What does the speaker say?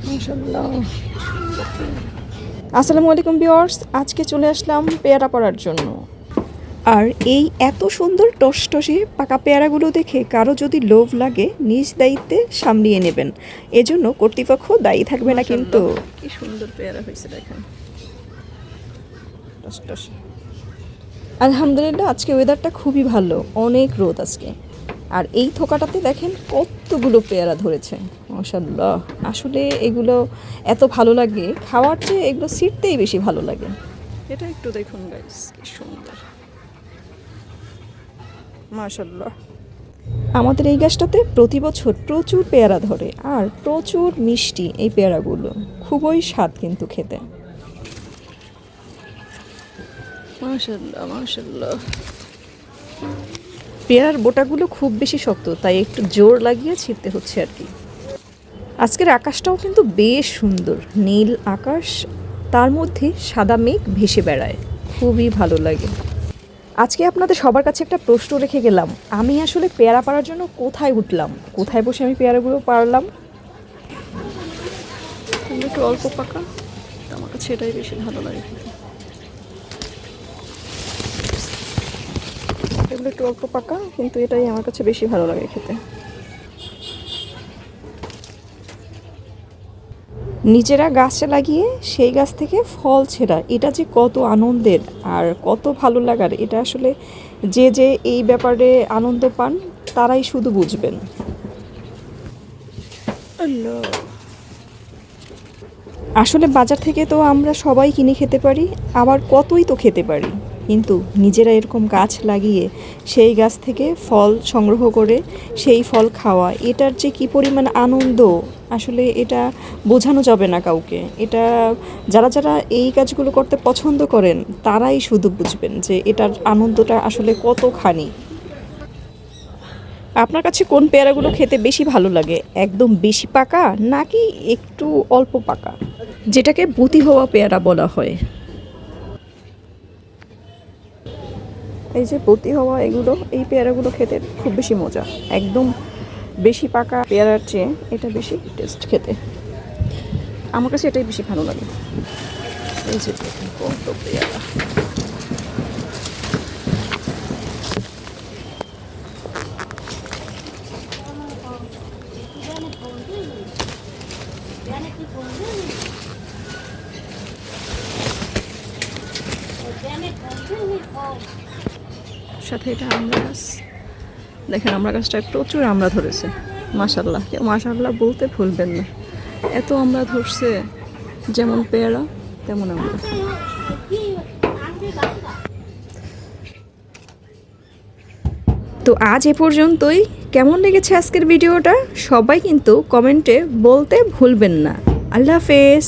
মাশাআল্লাহ। আসসালামু আলাইকুম ভিউয়ার্স, আজকে চলে আসলাম পেয়ারা পড়ার জন্য। আর এই এত সুন্দর টসটসে পাকা পেয়ারাগুলো দেখে কারো যদি লোভ লাগে নিজ দায়িত্বে সামলিয়ে নেবেন, এজন্য কর্তৃপক্ষ দায়ী থাকবে না কিন্তু। কি সুন্দর পেয়ারা হয়েছে দেখেন, টসটসে। আলহামদুলিল্লাহ আজকে ওয়েদারটা খুবই ভালো, অনেক রোদ আজকে। আর এই থোকাটাতে দেখেন কতগুলো পেয়ারা ধরেছে, মাশাআল্লাহ। আসলে এগুলো এত ভালো লাগে খাওয়ার চেয়ে এগুলো ছিঁড়তেই বেশি ভালো লাগে। এটা একটু দেখুন গাইস, কি সুন্দর, মাশাআল্লাহ। আমাদের এই গাছটাতে প্রতি বছর প্রচুর পেয়ারা ধরে আর প্রচুর মিষ্টি এই পেয়ারাগুলো, খুবই স্বাদ কিন্তু খেতে। মাশাআল্লাহ মাশাআল্লাহ। পেয়ারার বোটাগুলো খুব বেশি শক্ত, তাই একটু জোর লাগিয়ে ছিঁড়তে হচ্ছে আর কি। আজকের আকাশটাও কিন্তু বেশ সুন্দর, নীল আকাশ, তার মধ্যে সাদা মেঘ ভেসে বেড়ায়, খুবই ভালো লাগে। আজকে আপনাদের সবার কাছে একটা প্রশ্ন রেখে গেলাম, আমি আসলে পেয়ারা পাড়ার জন্য কোথায় উঠলাম, কোথায় বসে আমি পেয়ারাগুলো পারলাম। একটু অল্প পাকা, আমার কাছে এটাই বেশি ভালো লাগে। এগুলো একটু অল্প পাকা, কিন্তু এটাই আমার কাছে বেশি ভালো লাগে খেতে। নিজেরা গাছে লাগিয়ে সেই গাছ থেকে ফল ছেঁড়া, এটা যে কত আনন্দের আর কত ভালো লাগার, এটা আসলে যে যে এই ব্যাপারে আনন্দ পান তারাই শুধু বুঝবেন। আসলে বাজার থেকে তো আমরা সবাই কিনে খেতে পারি, আবার কতই তো খেতে পারি, কিন্তু নিজেরা এরকম গাছ লাগিয়ে সেই গাছ থেকে ফল সংগ্রহ করে সেই ফল খাওয়া, এটার যে কী পরিমাণ আনন্দ, আসলে এটা বোঝানো যাবে না কাউকে। এটা যারা যারা এই কাজগুলো করতে পছন্দ করেন তারাই শুধু বুঝবেন যে এটার আনন্দটা আসলে কতখানি। আপনার কাছে কোন পেয়ারাগুলো খেতে বেশি ভালো লাগে, একদম বেশি পাকা নাকি একটু অল্প পাকা, যেটাকে বুতি হওয়া পেয়ারা বলা হয়? এই যে বুতি হওয়া এগুলো, এই পেয়ারাগুলো খেতে খুব বেশি মজা, একদম বেশি পাকা পেয়ারার চেয়ে এটা বেশি টেস্ট খেতে। আমার কাছে এটাই বেশি ভালো লাগে। এই যে কত পেয়ারা, সাথে এটা আমড়া গাছ, দেখেন আমড়া গাছটায় প্রচুর আমড়া ধরেছে, মাশাআল্লাহ। কেউ মাশাআল্লাহ বলতে ভুলবেন না, এত আমড়া ধরছে, যেমন পেয়ারা তেমন আমড়া। তো আজ এ পর্যন্তই। কেমন লেগেছে আজকের ভিডিওটা সবাই কিন্তু কমেন্টে বলতে ভুলবেন না। আল্লাহ হাফেজ।